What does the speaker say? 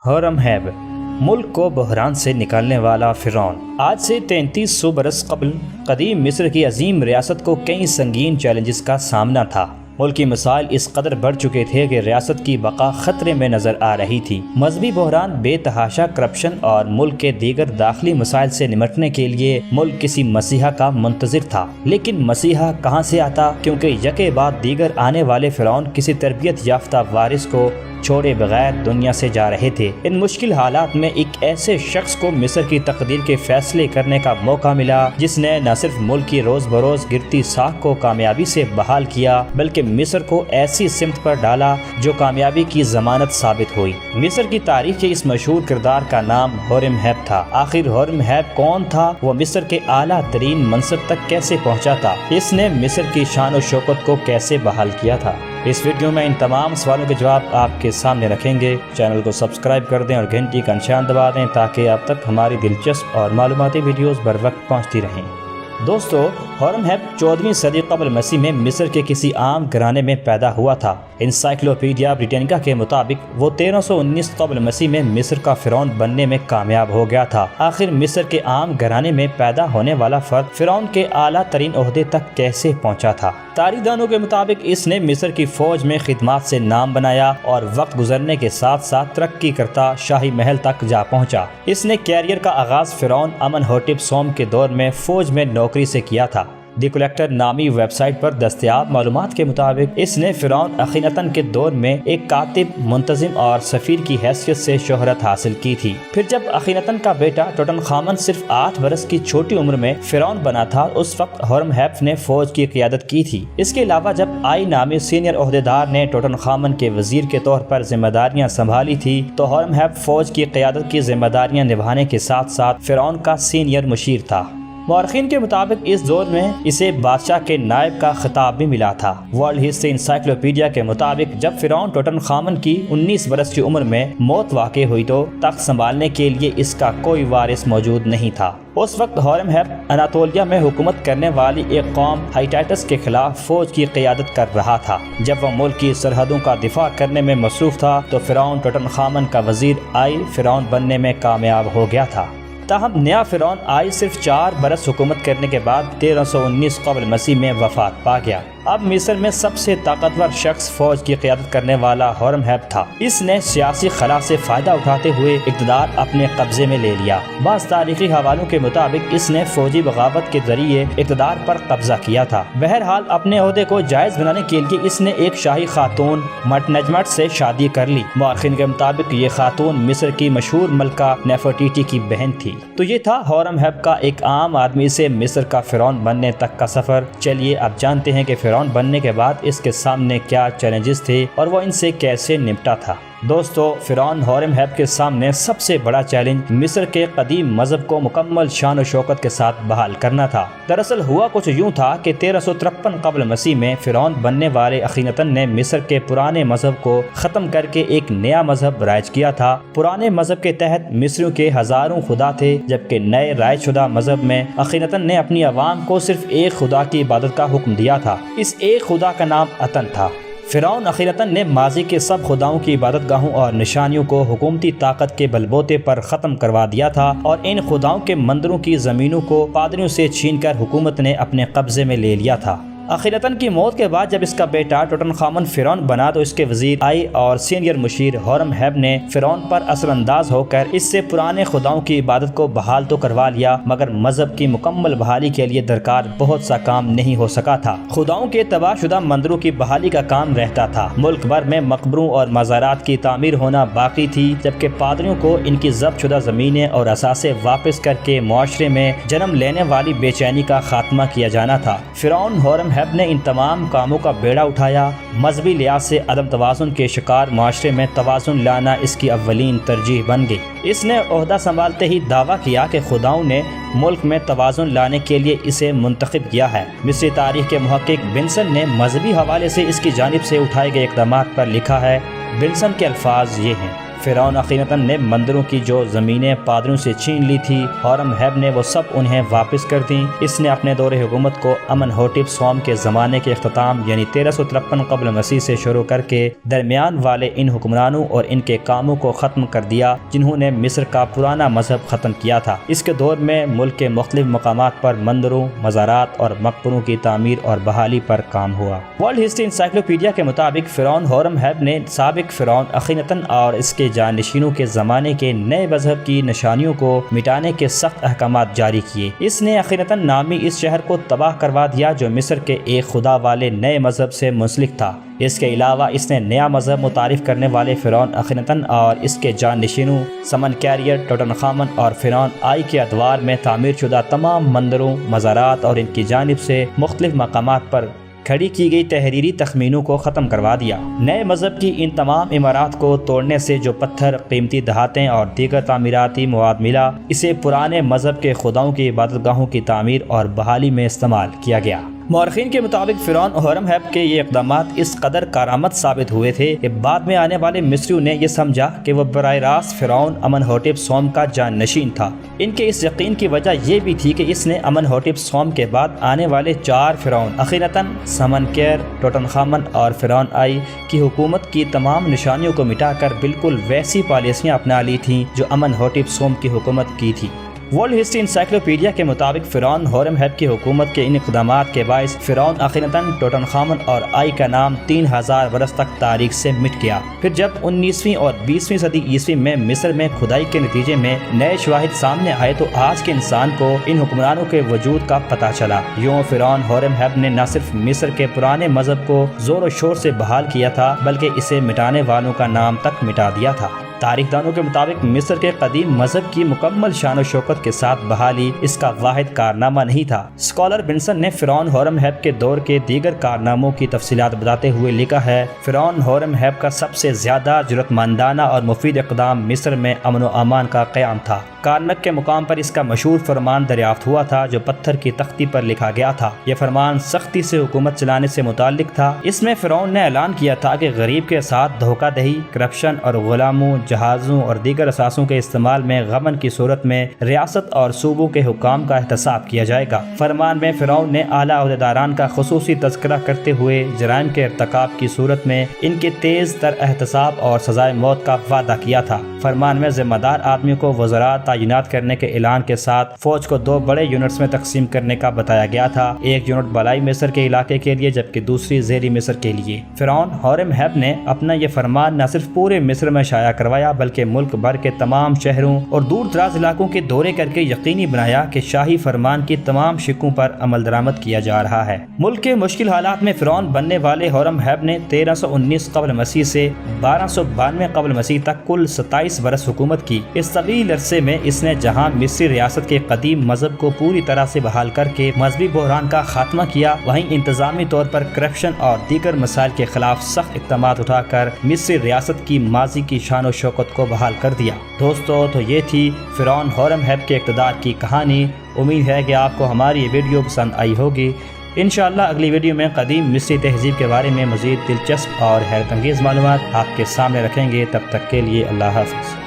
ہورمہب ملک کو بحران سے نکالنے والا فرعون۔ آج سے 3300 برس قبل قدیم مصر کی عظیم ریاست کو کئی سنگین چیلنجز کا سامنا تھا۔ ملک کی مسائل اس قدر بڑھ چکے تھے کہ ریاست کی بقا خطرے میں نظر آ رہی تھی۔ مذہبی بحران، بے تحاشا کرپشن اور ملک کے دیگر داخلی مسائل سے نمٹنے کے لیے ملک کسی مسیحا کا منتظر تھا۔ لیکن مسیحا کہاں سے آتا، کیونکہ یکے بعد دیگر آنے والے فرعون کسی تربیت یافتہ وارث کو چھوڑے بغیر دنیا سے جا رہے تھے۔ ان مشکل حالات میں ایک ایسے شخص کو مصر کی تقدیر کے فیصلے کرنے کا موقع ملا جس نے نہ صرف ملک کی روز بروز گرتی ساکھ کو کامیابی سے بحال کیا بلکہ مصر کو ایسی سمت پر ڈالا جو کامیابی کی ضمانت ثابت ہوئی۔ مصر کی تاریخ کے اس مشہور کردار کا نام ہورمہب تھا۔ آخر ہورمہب کون تھا؟ وہ مصر کے اعلیٰ ترین منصب تک کیسے پہنچا تھا؟ اس نے مصر کی شان و شوکت کو کیسے بحال کیا تھا؟ اس ویڈیو میں ان تمام سوالوں کے جواب آپ کے سامنے رکھیں گے۔ چینل کو سبسکرائب کر دیں اور گھنٹی کا نشان دبا دیں تاکہ اب تک ہماری دلچسپ اور معلوماتی ویڈیوز بر وقت پہنچتی رہیں۔ دوستو، ہورمہب 14ویں صدی قبل مسیح میں مصر کے کسی عام گھرانے میں پیدا ہوا تھا۔ انسائکلوپیڈیا بریٹینیکا کے مطابق وہ 1319 قبل مسیح میں مصر کا فرعون بننے میں کامیاب ہو گیا تھا۔ آخر مصر کے عام گھرانے میں پیدا ہونے والا فرد فرعون کے اعلیٰ ترین عہدے تک کیسے پہنچا تھا؟ تاریخ دانوں کے مطابق اس نے مصر کی فوج میں خدمات سے نام بنایا اور وقت گزرنے کے ساتھ ساتھ ترقی کرتا شاہی محل تک جا پہنچا۔ اس نے کیریئر کا آغاز فرعون امنہوٹپ سوم کے دور میں فوج میں نوکری سے کیا تھا۔ دی کلیکٹر نامی ویب سائٹ پر دستیاب معلومات کے مطابق اس نے فرعون اخیناتن کے دور میں ایک کاتب، منتظم اور سفیر کی حیثیت سے شہرت حاصل کی تھی۔ پھر جب اخیناتن کا بیٹا ٹوٹن خامن صرف 8 برس کی چھوٹی عمر میں فرعون بنا تھا، اس وقت ہورمہب نے فوج کی قیادت کی تھی۔ اس کے علاوہ جب آئی نامی سینئر عہدیدار نے ٹوٹن خامن کے وزیر کے طور پر ذمہ داریاں سنبھالی تھی تو ہورمہب فوج کی قیادت کی ذمہ داریاں نبھانے کے ساتھ ساتھ فرعون کا سینئر مشیر تھا۔ مورخین کے مطابق اس دور میں اسے بادشاہ کے نائب کا خطاب بھی ملا تھا۔ ورلڈ ہسٹری انسائکلوپیڈیا کے مطابق جب فرعون ٹوٹن خامن کی 19 برس کی عمر میں موت واقع ہوئی تو تخت سنبھالنے کے لیے اس کا کوئی وارث موجود نہیں تھا۔ اس وقت ہورمہب اناطولیہ میں حکومت کرنے والی ایک قوم ہائٹائٹس کے خلاف فوج کی قیادت کر رہا تھا۔ جب وہ ملک کی سرحدوں کا دفاع کرنے میں مصروف تھا تو فرعون ٹوٹن خامن کا وزیر آئی فرعون بننے میں کامیاب ہو گیا تھا۔ تاہم نیا فرعون آئی صرف 4 برس حکومت کرنے کے بعد 1319 قبل مسیح میں وفات پا گیا۔ اب مصر میں سب سے طاقتور شخص فوج کی قیادت کرنے والا ہورمہب تھا۔ اس نے سیاسی خلا سے فائدہ اٹھاتے ہوئے اقتدار اپنے قبضے میں لے لیا۔ بعض تاریخی حوالوں کے مطابق اس نے فوجی بغاوت کے ذریعے اقتدار پر قبضہ کیا تھا۔ بہرحال اپنے عہدے کو جائز بنانے کے لیے اس نے ایک شاہی خاتون مٹنجمٹ سے شادی کر لی۔ مورخین کے مطابق یہ خاتون مصر کی مشہور ملکہ نیفرٹیٹی کی بہن تھی۔ تو یہ تھا ہورمہب کا ایک عام آدمی سے مصر کا فرعون بننے تک کا سفر۔ چلیے اب جانتے ہیں کہ فرعون بننے کے بعد اس کے سامنے کیا چیلنجز تھے اور وہ ان سے کیسے نمٹا تھا۔ دوستو، فرعون ہورمہب کے سامنے سب سے بڑا چیلنج مصر کے قدیم مذہب کو مکمل شان و شوکت کے ساتھ بحال کرنا تھا۔ دراصل ہوا کچھ یوں تھا کہ 1353 قبل مسیح میں فرعون بننے والے اخیناتن نے مصر کے پرانے مذہب کو ختم کر کے ایک نیا مذہب رائج کیا تھا۔ پرانے مذہب کے تحت مصریوں کے ہزاروں خدا تھے، جبکہ نئے رائج شدہ مذہب میں اخیناتن نے اپنی عوام کو صرف ایک خدا کی عبادت کا حکم دیا تھا۔ اس ایک خدا کا نام اتن تھا۔ فرعون اخیناتن نے ماضی کے سب خداؤں کی عبادت گاہوں اور نشانیوں کو حکومتی طاقت کے بل بوتے پر ختم کروا دیا تھا اور ان خداؤں کے مندروں کی زمینوں کو پادریوں سے چھین کر حکومت نے اپنے قبضے میں لے لیا تھا۔ اخیناتن کی موت کے بعد جب اس کا بیٹا ٹوٹن خامن فرعون بنا تو اس کے وزیر آئی اور سینئر مشیر ہورمہب نے فرعون پر اثر انداز ہو کر اس سے پرانے خداؤں کی عبادت کو بحال تو کروا لیا، مگر مذہب کی مکمل بحالی کے لیے درکار بہت سا کام نہیں ہو سکا تھا۔ خداؤں کے تباہ شدہ مندروں کی بحالی کا کام رہتا تھا۔ ملک بھر میں مقبروں اور مزارات کی تعمیر ہونا باقی تھی، جبکہ پادریوں کو ان کی ضبط شدہ زمینیں اور اثاثے واپس کر کے معاشرے میں جنم لینے والی بے چینی کا خاتمہ کیا جانا تھا۔ فرعون ہورمہب نے ان تمام کاموں کا بیڑا اٹھایا۔ مذہبی لحاظ سے عدم توازن کے شکار معاشرے میں توازن لانا اس کی اولین ترجیح بن گئی۔ اس نے عہدہ سنبھالتے ہی دعویٰ کیا کہ خداؤں نے ملک میں توازن لانے کے لیے اسے منتخب کیا ہے۔ مصری تاریخ کے محقق بنسن نے مذہبی حوالے سے اس کی جانب سے اٹھائے گئے اقدامات پر لکھا ہے۔ بنسن کے الفاظ یہ ہیں: فرعون اخیناتن نے مندروں کی جو زمینیں پادریوں سے چھین لی تھی، ہورم-ہیب نے وہ سب انہیں واپس کر دیں۔ اس نے اپنے دور حکومت کو امن-ہوٹپ سوم کے زمانے کے اختتام یعنی 1353 قبل مسیح سے شروع کر کے درمیان والے ان حکمرانوں اور ان کے کاموں کو ختم کر دیا جنہوں نے مصر کا پرانا مذہب ختم کیا تھا۔ اس کے دور میں ملک کے مختلف مقامات پر مندروں، مزارات اور مقبروں کی تعمیر اور بحالی پر کام ہوا۔ ورلڈ ہسٹری انسائکلوپیڈیا کے مطابق فرعون ہورم-ہیب نے سابق فرعون اخیناتن اور اس کے جانشینوں کے زمانے کے نئے مذہب کی نشانیوں کو مٹانے کے سخت احکامات جاری کیے۔ اس نے اخیناتن نامی اس شہر کو تباہ کروا دیا جو مصر کے ایک خدا والے نئے مذہب سے منسلک تھا۔ اس کے علاوہ اس نے نیا مذہب متعارف کرنے والے فرعون اخیناتن اور اس کے جانشینوں سمنکیریٹ، ٹوٹنخامن اور فرعون آئی کے ادوار میں تعمیر شدہ تمام مندروں، مزارات اور ان کی جانب سے مختلف مقامات پر کھڑی کی گئی تحریری تخمینوں کو ختم کروا دیا۔ نئے مذہب کی ان تمام عمارات کو توڑنے سے جو پتھر، قیمتی دھاتیں اور دیگر تعمیراتی مواد ملا، اسے پرانے مذہب کے خداؤں کی عبادت گاہوں کی تعمیر اور بحالی میں استعمال کیا گیا۔ مورخین کے مطابق فرعون ہورم-ہیب کے یہ اقدامات اس قدر کارآمد ثابت ہوئے تھے کہ بعد میں آنے والے مصریوں نے یہ سمجھا کہ وہ براہ راست فرعون امن-ہوٹپ سوم کا جانشین تھا۔ ان کے اس یقین کی وجہ یہ بھی تھی کہ اس نے امن-ہوٹپ سوم کے بعد آنے والے 4 فرعون اخیناتن، سمنکیر، ٹوٹنخامن اور فرعون آئی کی حکومت کی تمام نشانیوں کو مٹا کر بالکل ویسی پالیسیاں اپنا لی تھیں جو امن-ہوٹپ سوم کی حکومت کی تھی۔ ورلڈ ہسٹری انسائکلوپیڈیا کے مطابق فرعون ہورم-ہیب کی حکومت کے ان اقدامات کے باعث فرعون اخیناتن، ٹوٹنخامن اور آئی کا نام 3000 برس تک تاریخ سے مٹ گیا۔ پھر جب 19ویں اور 20ویں صدی عیسوی میں مصر میں کھدائی کے نتیجے میں نئے شواہد سامنے آئے تو آج کے انسان کو ان حکمرانوں کے وجود کا پتہ چلا۔ یوں فرعون ہورم-ہیب نے نہ صرف مصر کے پرانے مذہب کو زور و شور سے بحال کیا تھا بلکہ اسے مٹانے والوں کا نام تک مٹا دیا تھا۔ تاریخ دانوں کے مطابق مصر کے قدیم مذہب کی مکمل شان و شوکت کے ساتھ بحالی اس کا واحد کارنامہ نہیں تھا۔ اسکالر بنسن نے فرعون ہورم-ہیب کے دور کے دیگر کارناموں کی تفصیلات بتاتے ہوئے لکھا ہے، فرعون ہورم-ہیب کا سب سے زیادہ جرأتمندانہ اور مفید اقدام مصر میں امن و امان کا قیام تھا۔ کارنک کے مقام پر اس کا مشہور فرمان دریافت ہوا تھا جو پتھر کی تختی پر لکھا گیا تھا۔ یہ فرمان سختی سے حکومت چلانے سے متعلق تھا۔ اس میں فرعون نے اعلان کیا تھا کہ غریب کے ساتھ دھوکہ دہی، کرپشن اور غلاموں، جہازوں اور دیگر اثاثوں کے استعمال میں غبن کی صورت میں ریاست اور صوبوں کے حکام کا احتساب کیا جائے گا۔ فرمان میں فرعون نے اعلیٰ عہدیداران کا خصوصی تذکرہ کرتے ہوئے جرائم کے ارتکاب کی صورت میں ان کے تیز تر احتساب اور سزائے موت کا وعدہ کیا تھا۔ فرمان میں ذمہ دار آدمیوں کو وزراء تعینات کرنے کے اعلان کے ساتھ فوج کو 2 بڑے یونٹس میں تقسیم کرنے کا بتایا گیا تھا، ایک یونٹ بالائی مصر کے علاقے کے لیے جبکہ دوسری زیری مصر کے لیے۔ فرعون ہورم-ہیب نے اپنا یہ فرمان نہ صرف پورے مصر میں شائع کروایا بلکہ ملک بھر کے تمام شہروں اور دور دراز علاقوں کے دورے کر کے یقینی بنایا کہ شاہی فرمان کی تمام شقوں پر عمل درآمد کیا جا رہا ہے۔ ملک کے مشکل حالات میں فرعون بننے والے ہورم-ہیب نے 1319 قبل مسیح سے 1292 قبل مسیح تک کل 27 برس حکومت کی۔ اس طویل عرصے میں اس نے جہاں مصری ریاست کے قدیم مذہب کو پوری طرح سے بحال کر کے مذہبی بحران کا خاتمہ کیا، وہیں انتظامی طور پر کرپشن اور دیگر مسائل کے خلاف سخت اقدامات اٹھا کر مصری ریاست کی ماضی کی شان و شوکت کو بحال کر دیا۔ دوستو، تو یہ تھی فرعون ہورم-ہیب کے اقتدار کی کہانی۔ امید ہے کہ آپ کو ہماری یہ ویڈیو پسند آئی ہوگی۔ انشاءاللہ اگلی ویڈیو میں قدیم مصری تہذیب کے بارے میں مزید دلچسپ اور حیرت انگیز معلومات آپ کے سامنے رکھیں گے۔ تب تک کے لیے اللہ حافظ۔